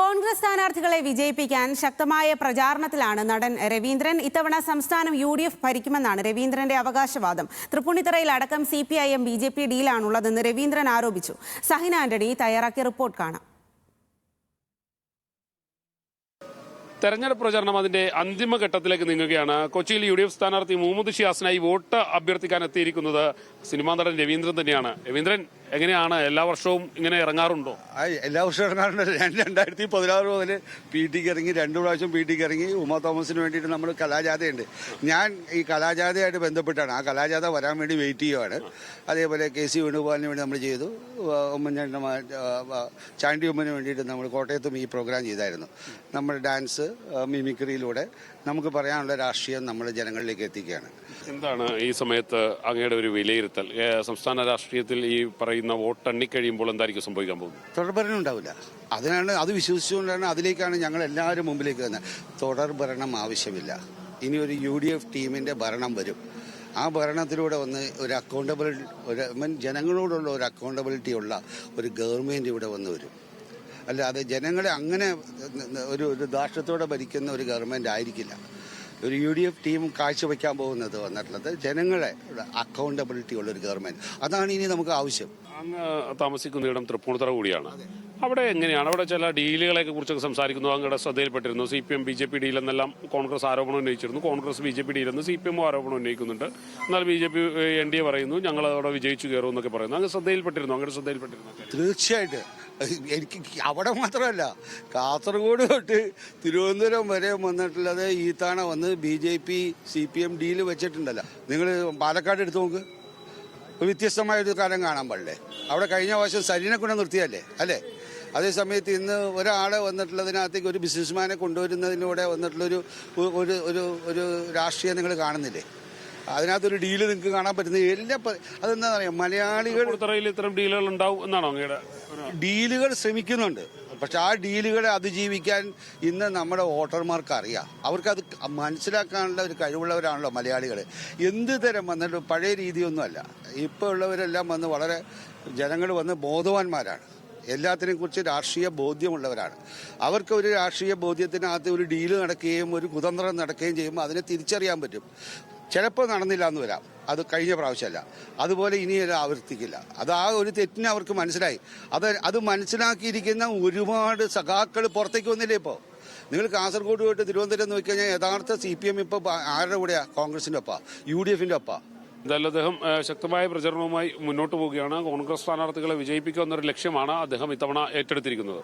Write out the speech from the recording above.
കോൺഗ്രസ് സ്ഥാനാർത്ഥികളെ വിജയിപ്പിക്കാൻ ശക്തമായ പ്രചാരണത്തിലാണ് നടൻ രവീന്ദ്രൻ. ഇത്തവണ സംസ്ഥാനം UDF ഭരിക്കുമെന്നാണ് രവീന്ദ്രന്റെ അവകാശവാദം. തൃപ്പൂണിത്തുറയിൽ അടക്കം CPIM BJP ഡീലാണുള്ളതെന്ന് രവീന്ദ്രൻ ആരോപിച്ചു. സഹിന ആന്റണി തയ്യാറാക്കിയ റിപ്പോർട്ട് കാണാം. തെരഞ്ഞെടുപ്പ് പ്രചരണം അതിന്റെ അന്തിമഘട്ടത്തിലേക്ക് നീങ്ങുകയാണ്. കൊച്ചിയിൽ UDF സ്ഥാനാർത്ഥി മുഹമ്മദ് ഷിയാസിനായി വോട്ട് അഭ്യർത്ഥിക്കാൻ എത്തിയിരിക്കുന്നത് സിനിമാ നടൻ രവീന്ദ്രൻ തന്നെയാണ്. രവീന്ദ്രൻ, എങ്ങനെയാണ് എല്ലാ വർഷവും ഇങ്ങനെ ഇറങ്ങാറുണ്ടോ? എല്ലാ വർഷവും ഇറങ്ങാറുണ്ട്. 2016 മുതൽ PT ഇറങ്ങി, 2 പ്രാവശ്യം PT ഇറങ്ങി. ഉമാ തോമസിന് വേണ്ടിയിട്ട് നമ്മൾ കലാജാഥയുണ്ട്. ഞാൻ ഈ കലാജാഥയായിട്ട് ബന്ധപ്പെട്ടാണ്. ആ കലാജാഥ വരാൻ വേണ്ടി വെയിറ്റ് ചെയ്യുവാണ്. അതേപോലെ KC വേണുഗോപാലിന് വേണ്ടി നമ്മൾ ചെയ്തു. ചാണ്ടി ഉമ്മന് വേണ്ടിയിട്ട് നമ്മൾ കോട്ടയത്തും ഈ പ്രോഗ്രാം ചെയ്തായിരുന്നു. നമ്മൾ ഡാൻസ് മിമിക്രിയിലൂടെ നമുക്ക് പറയാനുള്ള രാഷ്ട്രീയം നമ്മൾ ജനങ്ങളിലേക്ക് എത്തിക്കുകയാണ്. എന്താണ് ഈ സമയത്ത് അങ്ങയുടെ ഒരു വിലയിരുത്തൽ? സംസ്ഥാന രാഷ്ട്രീയത്തിൽ ഈ പറയുന്ന വോട്ട് എണ്ണിക്കഴിയുമ്പോൾ എന്തായിരിക്കും സംഭവിക്കാൻ പോകുന്നത്? തുടർഭരണം ഉണ്ടാവില്ല. അത് വിശ്വസിച്ചുകൊണ്ടാണ് അതിലേക്കാണ് ഞങ്ങൾ എല്ലാവരും മുമ്പിലേക്ക് വന്നത്. തുടർഭരണം ആവശ്യമില്ല. ഇനി ഒരു UDF ടീമിന്റെ ഭരണം വരും. ആ ഭരണത്തിലൂടെ വന്ന് ഒരു ജനങ്ങളോടുള്ള ഒരു അക്കൗണ്ടബിലിറ്റി ഉള്ള ഒരു ഗവൺമെന്റ് ഇവിടെ വന്ന് വരും. അല്ലാതെ ജനങ്ങളെ അങ്ങനെ ഒരു ധാർഷ്ട്യത്തോടെ ഭരിക്കുന്ന ഒരു ഗവൺമെന്റ് ആയിരിക്കില്ല. ഒരു UDF ടീം കാഴ്ചവെക്കാൻ വന്നിട്ടുള്ളത് ജനങ്ങളെ അക്കൗണ്ടബിലിറ്റി ഉള്ള ഒരു ഗവൺമെന്റ്. അതാണ് ഇനി നമുക്ക് ആവശ്യം. അങ്ങ് താമസിക്കുന്നിടം തൃപ്പൂണിത്തുറ കൂടിയാണ്. അവിടെ എങ്ങനെയാണ്? അവിടെ ചില ഡീലുകളെ കുറിച്ചൊക്കെ സംസാരിക്കുന്നു. അങ്ങയുടെ ശ്രദ്ധയിൽപ്പെട്ടിരുന്നു. CPM BJP ഡീൽ എന്നെല്ലാം കോൺഗ്രസ് ആരോപണം ഉന്നയിച്ചിരുന്നു. കോൺഗ്രസ് BJP ഡീലെന്ന് CPM ആരോപണം ഉന്നയിക്കുന്നുണ്ട്. എന്നാൽ BJP NDA പറയുന്നു ഞങ്ങൾ അവിടെ വിജയിച്ചു കയറും എന്നൊക്കെ പറയുന്നു. അങ്ങ് ശ്രദ്ധയിൽപ്പെട്ടിരുന്നു? അങ്ങയുടെ ശ്രദ്ധയിൽപ്പെട്ടിരുന്നു? തീർച്ചയായിട്ടും. എനിക്ക് അവിടെ മാത്രമല്ല, കാസർഗോഡ് തൊട്ട് തിരുവനന്തപുരം വരെ വന്നിട്ടുള്ളത് ഈ തവണ വന്ന് BJP CPM ഡീല് വെച്ചിട്ടുണ്ടല്ലോ. നിങ്ങൾ പാലക്കാട് എടുത്തു നോക്ക്. ഒരു വ്യത്യസ്തമായൊരു കാര്യം കാണാൻ പാടില്ലേ? അവിടെ കഴിഞ്ഞ വർഷം സരീനെ കൊണ്ട് നിർത്തിയല്ലേ അല്ലേ? അതേസമയത്ത് ഇന്ന് ഒരാളെ വന്നിട്ടുള്ളതിനകത്തേക്ക് ഒരു ബിസിനസ്മാനെ കൊണ്ടുവരുന്നതിലൂടെ വന്നിട്ടുള്ളൊരു ഒരു രാഷ്ട്രീയം നിങ്ങൾ കാണുന്നില്ലേ? അതിനകത്തൊരു ഡീല് നിങ്ങൾക്ക് കാണാൻ പറ്റുന്നത് അതെന്താ പറയാ, മലയാളികൾ ഇത്തരം ഡീലുകൾ ഉണ്ടാവും എന്നാണോ അങ്ങയുടെ? ഡീലുകൾ ശ്രമിക്കുന്നുണ്ട്. പക്ഷെ ആ ഡീലുകളെ അതിജീവിക്കാൻ ഇന്ന് നമ്മുടെ വോട്ടർമാർക്ക് അറിയാം. അവർക്കത് മനസ്സിലാക്കാനുള്ള ഒരു കഴിവുള്ളവരാണല്ലോ മലയാളികൾ. എന്ത് തരം വന്നിട്ട് പഴയ രീതിയൊന്നുമല്ല. ഇപ്പോൾ ഉള്ളവരെല്ലാം വന്ന് വളരെ ജനങ്ങൾ വന്ന് ബോധവാന്മാരാണ്. എല്ലാത്തിനെ കുറിച്ച് രാഷ്ട്രീയ ബോധ്യമുള്ളവരാണ്. അവർക്ക് ഒരു രാഷ്ട്രീയ ബോധ്യത്തിനകത്ത് ഒരു ഡീല് നടക്കുകയും ഒരു കുതന്ത്രം നടക്കുകയും ചെയ്യുമ്പോൾ അതിനെ തിരിച്ചറിയാൻ പറ്റും. ചിലപ്പോൾ നടന്നില്ല എന്ന് വരാം. അത് കഴിഞ്ഞ പ്രാവശ്യമല്ല. അതുപോലെ ഇനി ആവർത്തിക്കില്ല. അത് ആ ഒരു തെറ്റിനെ അവർക്ക് മനസ്സിലായി. അത് മനസ്സിലാക്കിയിരിക്കുന്ന ഒരുപാട് സഖാക്കൾ പുറത്തേക്ക് വന്നില്ലേ? ഇപ്പോൾ നിങ്ങൾ കാസർഗോഡ് പോയിട്ട് തിരുവനന്തപുരം നോക്കിക്കഴിഞ്ഞാൽ യഥാർത്ഥ CPM ഇപ്പോൾ ആരുടെ കൂടെയാ? കോൺഗ്രസിന്റെ ഒപ്പാ, UDFന്റെ ഒപ്പാ. എന്തായാലും അദ്ദേഹം ശക്തമായ പ്രചരണവുമായി മുന്നോട്ട് പോവുകയാണ്. കോൺഗ്രസ് സ്ഥാനാർത്ഥികളെ വിജയിപ്പിക്കുക എന്നൊരു ലക്ഷ്യമാണ് അദ്ദേഹം ഇത്തവണ ഏറ്റെടുത്തിരിക്കുന്നത്.